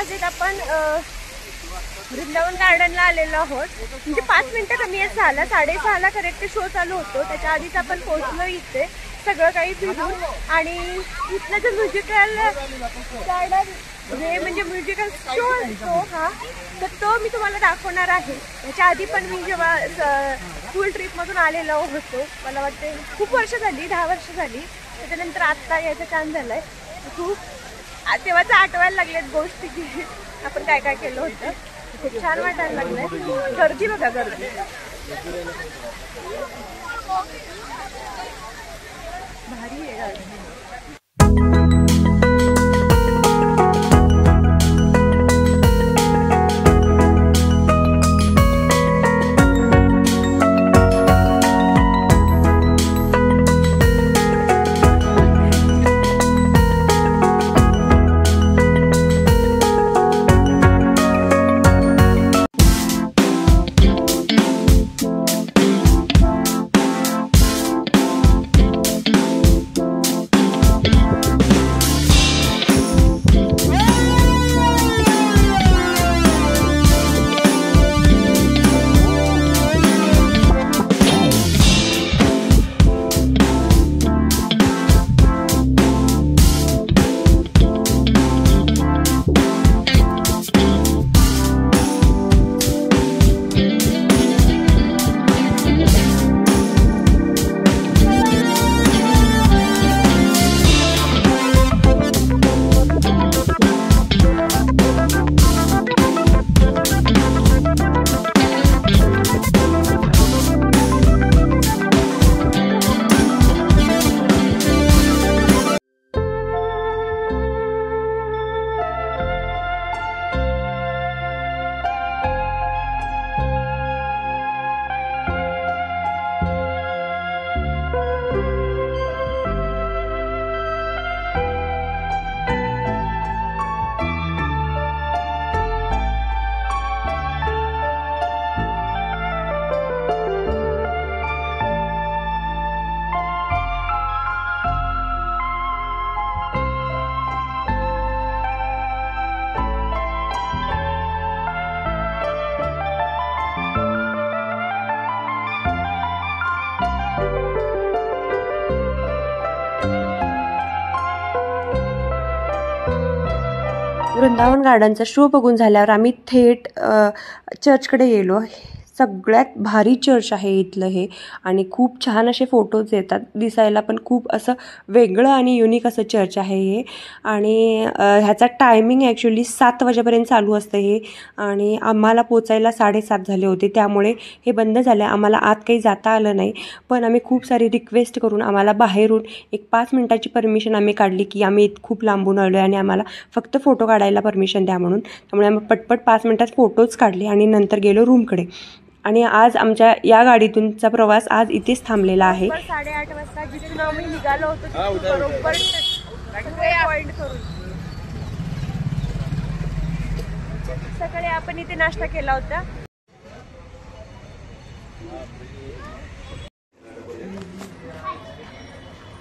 वाजलेत आपण वृंदावन गार्डनला आलेलो आहोत. म्हणजे 5 मिनिटं कमी झाला, 6:30ला करेक्ट शो चालू होतो. त्याच्या आधीच आपण पोहोचलो इथे सगळं काही फिरून. आणि इथलं जो म्युझिकल म्हणजे म्युझिकल शो असतो हा, तर तो मी तुम्हाला दाखवणार आहे. त्याच्या आधी पण मी जेव्हा स्कूल ट्रिपमधून आलेलो होतो, मला वाटते खूप वर्ष झाली, 10 वर्ष झाली. त्याच्यानंतर आत्ता यायचा चान्स झालाय. खूप तेव्हाच आठवायला लागल्यात गोष्टी की आपण काय काय केलं होतं. खूप छान वाटायला लागलंय. गर्दी बघा, गर्दी भारी आहे गार्डन. वृंदावन गार्डनचा शो बघून झाल्यावर आम्ही थेट चर्चकडे गेलो. सगळ्यात भारी चर्च आहे इथलं हे. आणि खूप छान असे फोटोज येतात, दिसायला पण खूप असं वेगळं आणि युनिक असं चर्च आहे हे. आणि ह्याचा टायमिंग ॲक्च्युली 7 वाजेपर्यंत चालू असतं हे. आणि आम्हाला पोचायला 7:30 झाले होते, त्यामुळे हे बंद झालं. आम्हाला आत काही जाता आलं नाही. पण आम्ही खूप सारी रिक्वेस्ट करून आम्हाला बाहेरून एक 5 मिनिटाची परमिशन आम्ही काढली की आम्ही खूप लांबून आलो आहे आणि आम्हाला फक्त फोटो काढायला परमिशन द्या म्हणून. त्यामुळे आम्ही पटपट 5 मिनिटात फोटोज काढले आणि नंतर गेलो रूमकडे. आणि आज आमच्या या गाडीतूनचा प्रवास आज इथेच थांबलेला आहे. 8:30 वाजता जिथून आम्ही निघालो होतो बरोबर पॉइंट करून. सकाळी आपण इथे नाश्ता केला होता.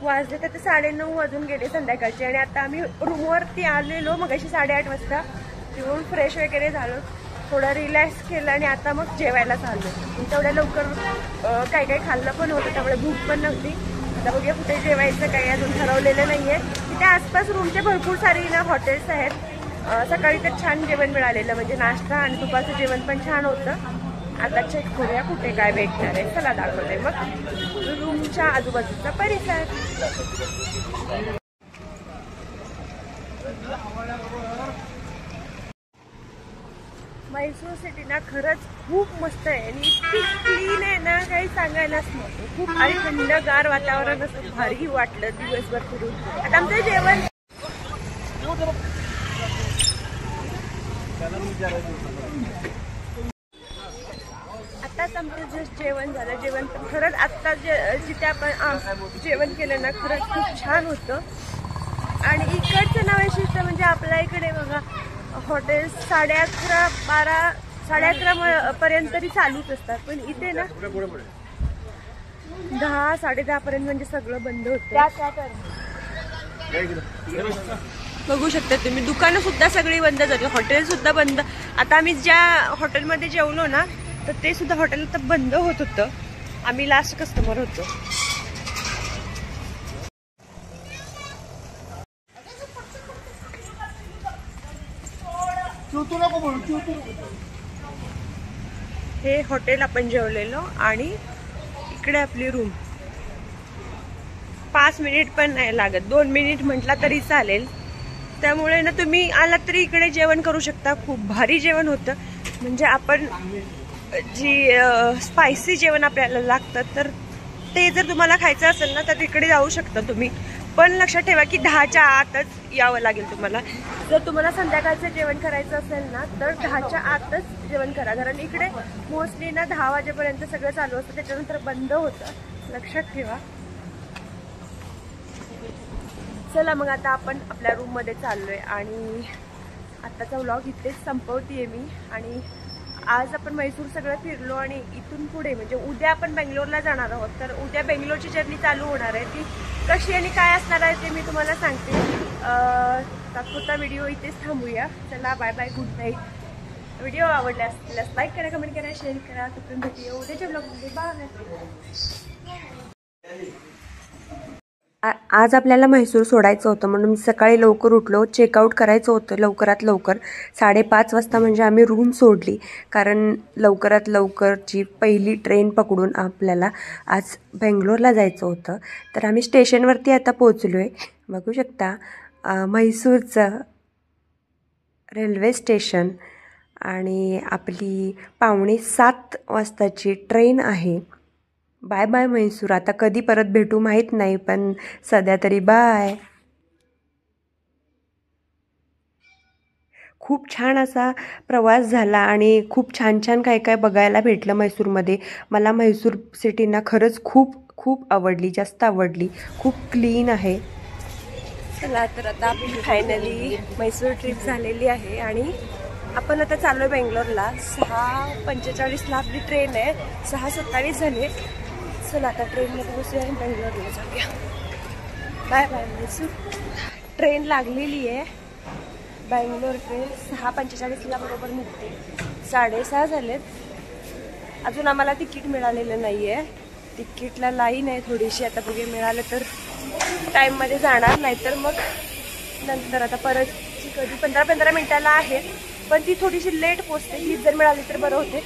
वाजले तर 9:30 वाजून गेले संध्याकाळचे. आणि आता आम्ही रूमवरती आलेलो मगाशी 8:30 वाजता. जेवून फ्रेश वगैरे झालो, थोडं रिलॅक्स केलं आणि आता मग जेवायला चाललो. तेवढ्या लवकर काय काय खाल्लं पण होतं, त्यामुळे भूक पण नव्हती. आता बघूया कुठे जेवायचं, काही अजून ठरवलेलं नाही आहे. तिथे आसपास रूमचे भरपूर सारी ना हॉटेल्स आहेत. सकाळी तर छान जेवण मिळालेलं, म्हणजे नाश्ता आणि दुपारचं जेवण पण छान होतं. आता चेक करूया कुठे काय भेटणार आहे. चला दाखवते मग रूमच्या आजूबाजूचा परिसर. मैसूर सिटी ना खरंच खूप मस्त आहे आणि इतकी क्लीन आहे ना, काही सांगायलाच नको. खूप आणि थंडगार वातावरण असं भारी वाटलं दिवसभर फिरून. आता आमचं जेवण आताच आमचं जस्ट जेवण झालं. जेवण पण खरंच आत्ता जिथे आपण जेवण केलं ना, खरंच खूप छान होतं. आणि इकडचं ना वैशिष्ट्य म्हणजे आपल्या इकडे बघा हॉटेल्स 11:30, 12, 11:30 पर्यंत तरी चालूच असतात, पण इथे ना 10, 10:30 पर्यंत म्हणजे सगळं बंद होतं. बघू शकता तुम्ही, दुकानं सुद्धा सगळी बंद झाली, हॉटेल सुद्धा बंद. आता आम्ही ज्या हॉटेलमध्ये जेवलो ना तर ते सुद्धा हॉटेल आता बंद होत होतं. आम्ही लास्ट कस्टमर होतो. हे हॉटेल आपण जेवलेलो आणि इकडे आपली रूम. 5 मिनिट पण नाही लागत, 2 मिनिट म्हटला तरी चालेल. त्यामुळे ना तुम्ही आलात तरी इकडे जेवण करू शकता. खूप भारी जेवण होतं. म्हणजे आपण जी स्पायसी जेवण आपल्याला लागतं तर ते जर तुम्हाला खायचं असेल ना तर तिकडे जाऊ शकता तुम्ही. पण लक्षात ठेवा की 10च्या आतच यावं लागेल तुम्हाला. जर तुम्हाला संध्याकाळचं जेवण करायचं असेल ना तर 10च्या आतच जेवण करा, कारण इकडे मोस्टली ना 10 वाजेपर्यंत सगळं चालू असतं, त्याच्यानंतर बंद होतं. लक्षात ठेवा. चला मग आता आपण आपल्या रूममध्ये चाललोय आणि आत्ताचा व्लॉग इथेच संपवतीये मी. आणि आज आपण म्हैसूर सगळं फिरलो आणि इथून पुढे म्हणजे उद्या आपण बेंगलोरला जाणार आहोत. तर उद्या बेंगलोरची जर्नी चालू होणार आहे. ती कशी आणि काय असणार आहे ते मी तुम्हाला सांगते. तात्पुरता व्हिडिओ इथेच थांबूया. चला bye bye, good night. Video आवडला असल्यास लाईक करा, कमेंट करा, शेअर करा. तोपर्यंत भेटूया उद्याच्या व्लॉगमध्ये. बाय. आज आपल्याला म्हैसूर सोडायचं होतं म्हणून सकाळी लवकर उठलो. चेकआउट करायचं होतं लवकरात लवकर. 5:30 वाजता म्हणजे आम्ही रूम सोडली, कारण लवकरात लवकरची पहिली ट्रेन पकडून आपल्याला आज बेंगलोरला जायचं होतं. तर आम्ही स्टेशनवरती आता पोचलो आहे. बघू शकता म्हैसूरचं रेल्वे स्टेशन. आणि आपली 6:45 वाजताची ट्रेन आहे. Bye bye Mysore. आता कधी परत भेटू माहीत नाही, पण सध्या तरी बाय. खूप छान असा प्रवास झाला आणि खूप छान छान काय काय बघायला भेटलं म्हैसूरमध्ये. मला म्हैसूर सिटी ना खरंच खूप खूप आवडली, जास्त आवडली. खूप क्लीन आहे. चला तर आता आपली फायनली म्हैसूर ट्रिप झालेली आहे आणि आपण आता चाललो आहे बेंगलोरला. 6:45ला आपली ट्रेन आहे. 6:27 झाले. चला आता ट्रेनमध्ये बसूया आणि बेंगलोरला जाऊया. Bye bye Mysore. ट्रेन लागलेली आहे. बेंगलोर ट्रेन 6:45ला बरोबर निघते. 6:30 झालेत. अजून आम्हाला तिकीट मिळालेलं नाही आहे. तिकीटला लाईन आहे थोडीशी. आता बघे मिळालं तर टाईममध्ये जाणार, नाही तर मग नंतर. आता परतची कधी 15-15 मिनिटाला आहे, पण ती थोडीशी लेट पोचते. ही जर मिळाली तर बरं होते.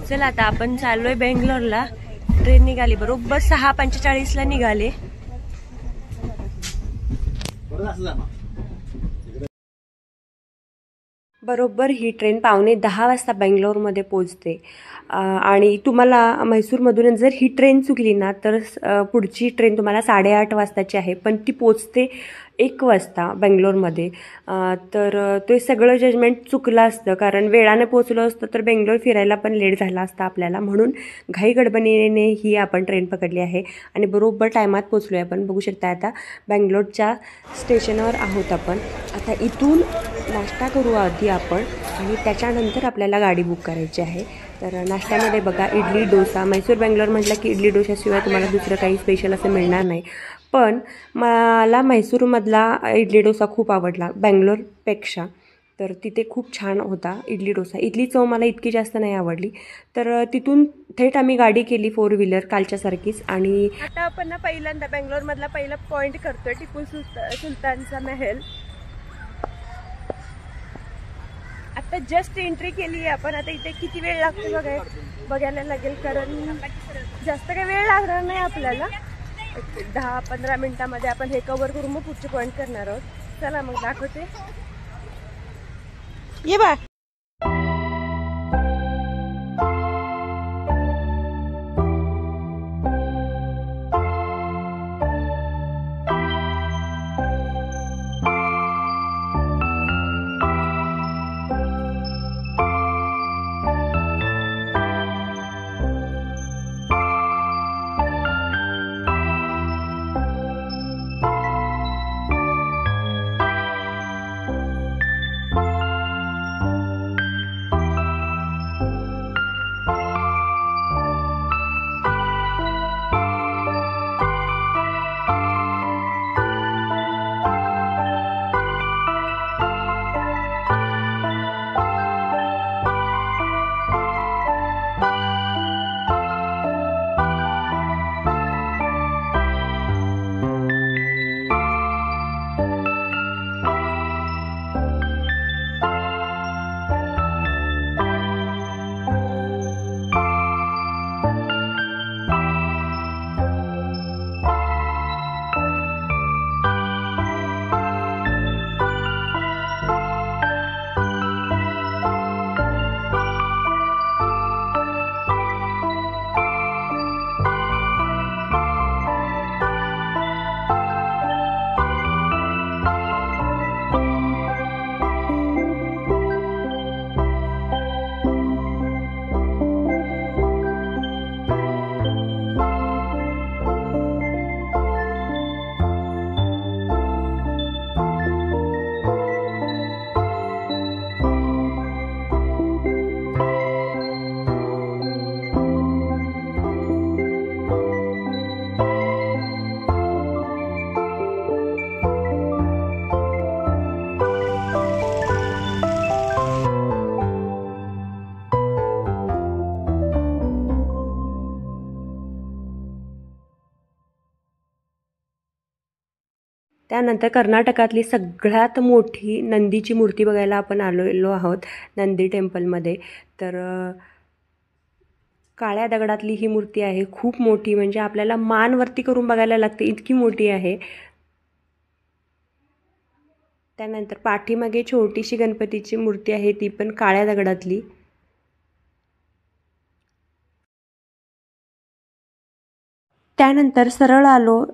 चला आता आपण चाललोय बेंगलोरला. ट्रेन निघाली बरोबर 6:45ला निघाले. बरोबर ही ट्रेन 9:15 वाजता बेंगलोरमध्ये पोचते. आणि तुम्हाला म्हैसूरमधून जर ही ट्रेन चुकली ना तर पुढची ट्रेन तुम्हाला 8:30 वाजताची आहे, पण ती पोचते 1 वाजता बेंगलोरमध्ये. तर ते सगळं जजमेंट चुकलं असतं, कारण वेळाने पोचलो असतं तर बेंगलोर फिरायला पण लेट झाला असता आपल्याला. म्हणून घाई गडबडीने ही आपण ट्रेन पकडली आहे आणि बरोबर टायमात पोचलो आहे आपण. बघू शकता आता बेंगलोरच्या स्टेशनवर आहोत आपण. आता इथून नाश्ता करू आधी आपण आणि त्याच्यानंतर आपल्याला गाडी बुक करायची आहे. तर नाश्त्यामध्ये बघा इडली डोसा. म्हैसूर बेंगलोर म्हटलं की इडली डोशाशिवाय तुम्हाला दुसरं काही स्पेशल असं मिळणार नाही. पण मला म्हैसूरमधला इडली डोसा खूप आवडला बेंगलोरपेक्षा. तर तिथे खूप छान होता इडली डोसा. इडली चव मला इतकी जास्त नाही आवडली. तर तिथून थेट आम्ही गाडी केली 4 व्हीलर कालच्यासारखीच. आणि आता आपण ना पहिल्यांदा बेंगलोरमधला पहिला पॉईंट करतोय टिपू सुलतानचा महल. आता जस्ट एंट्री केली आहे आपण. आता इथे किती वेळ लागतो बघायला लागेल, कारण जास्त काही वेळ लागणार नाही आपल्याला. 10-15 मिनिटामध्ये आपण हे कव्हर करून मग पुढचे पॉईंट करणार आहोत. चला मग दाखवते. ये बा. त्यानंतर कर्नाटकातली सगळ्यात मोठी नंदीची मूर्ती बघायला आपण आलेलो आहोत नंदी टेम्पलमध्ये. तर काळ्या दगडातली ही मूर्ती आहे, खूप मोठी, म्हणजे आपल्याला मान वरती करून बघायला लागते इतकी मोठी आहे. त्यानंतर पाठीमागे छोटीशी गणपतीची मूर्ती आहे, ती पण काळ्या दगडातली. त्यानंतर सरळ आलो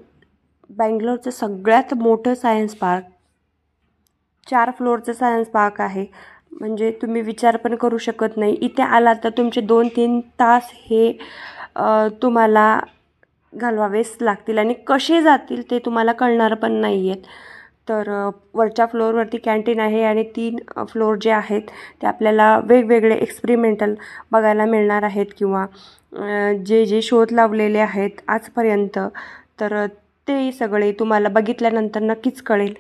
बँगलोरचं सगळ्यात मोठं सायन्स पार्क. 4 फ्लोअरचं सायन्स पार्क आहे, म्हणजे तुम्ही विचार पण करू शकत नाही. इथे आला तर तुमचे 2-3 तास हे तुम्हाला घालवावेच लागतील आणि कसे जातील ते तुम्हाला कळणार पण नाही आहेत. तर वरच्या फ्लोअरवरती कॅन्टीन आहे आणि 3 फ्लोअर जे आहेत ते आपल्याला वेगवेगळे एक्सपेरिमेंटल बघायला मिळणार आहेत किंवा जे जे शोध लावलेले आहेत आजपर्यंत, तर ते सगळे तुम्हाला बघितल्यानंतर नक्कीच कळेल.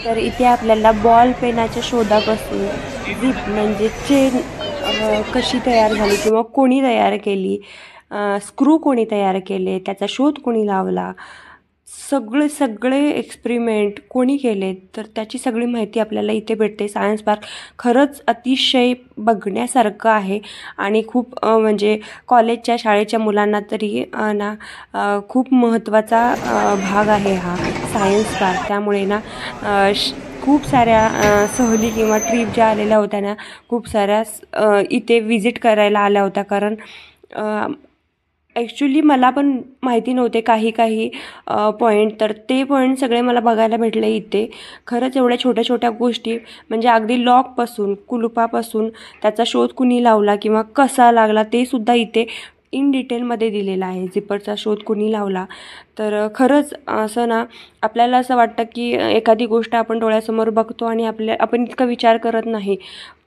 तर इथे आपल्याला बॉल पेनाच्या शोधापासून झिप म्हणजे चेन कशी तयार झाली किंवा कोणी तयार केली, स्क्रू कोणी तयार केले, त्याचा शोध कोणी लावला, सगळे एक्सपेरिमेंट कोणी केले, तर त्याची सगळी माहिती आपल्याला इथे भेटते. सायन्स पार्क खरंच अतिशय बघण्यासारखं आहे आणि खूप म्हणजे कॉलेजच्या शाळेच्या मुलांना तरी खूप महत्त्वाचा भाग आहे हा सायन्स पार्क. त्यामुळे खूप साऱ्या सहली किंवा ट्रीप ज्या आलेल्या होत्या ना, खूप साऱ्या इथे विजिट करायला आल्या होत्या. कारण ॲक्च्युली मला पण माहिती नव्हते काही पॉईंट, तर ते पॉईंट सगळे मला बघायला भेटले इथे. खरंच एवढ्या छोट्या छोट्या गोष्टी, म्हणजे अगदी लॉकपासून, कुलुपापासून त्याचा शोध कुणी लावला किंवा कसा लागला ते सुद्धा इथे इन डिटेलमध्ये दिलेला आहे. झिपरचा शोध कुणी लावला, तर खरंच असं आपल्याला असं वाटतं की एखादी गोष्ट आपण डोळ्यासमोर बघतो आणि आपण इतका विचार करत नाही,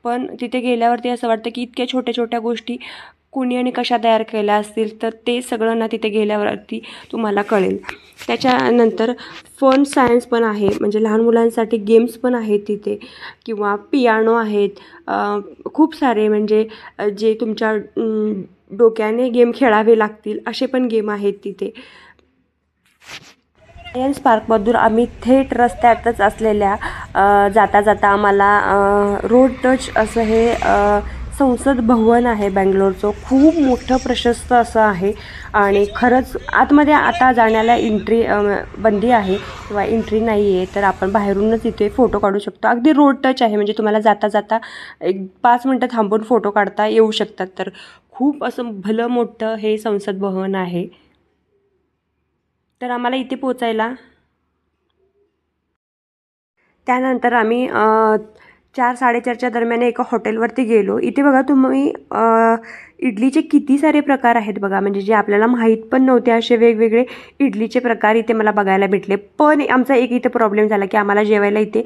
पण तिथे गेल्यावरती असं वाटतं की इतक्या छोट्या छोट्या गोष्टी कुणी आणि कशा तयार केल्या असतील, तर ते सगळं तिथे गेल्यावरती तुम्हाला कळेल. त्याच्यानंतर फन सायन्स पण आहे, म्हणजे लहान मुलांसाठी गेम्स पण आहेत तिथे किंवा पियानो आहेत, खूप सारे, म्हणजे जे तुमच्या डोक्याने गेम खेळावे लागतील असे पण गेम आहेत तिथे. सायन्स पार्कमधून आम्ही थेट रस्त्यातच असलेल्या जाता जाता आम्हाला रोड टच असं हे संसद भवन आहे बँगलोरचं. खूप मोठं प्रशस्त असं आहे आणि खरंच आतमध्ये आता जाण्याला एंट्री बंदी आहे किंवा एंट्री नाही आहे, तर आपण बाहेरूनच इथे फोटो काढू शकतो. अगदी रोड टच आहे, म्हणजे तुम्हाला जाता जाता 5 मिनटं थांबून फोटो काढता येऊ शकतात. तर खूप असं भलं मोठं हे संसद भवन आहे. तर आम्हाला इथे पोचायला त्यानंतर आम्ही 4-4:30च्या दरम्यान एका हॉटेलवरती गेलो. इथे बघा तुम्ही इडलीचे किती सारे प्रकार आहेत बघा, म्हणजे जे आपल्याला माहीत पण नव्हते असे वेगवेगळे इडलीचे प्रकार इथे मला बघायला भेटले. पण आमचा एक इथे प्रॉब्लेम झाला की आम्हाला जेवायला इथे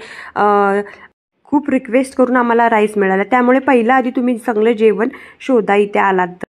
खूप रिक्वेस्ट करून आम्हाला राईस मिळाला. त्यामुळे पहिला आधी तुम्ही चांगलं जेवण शोधा इथे आलात तर.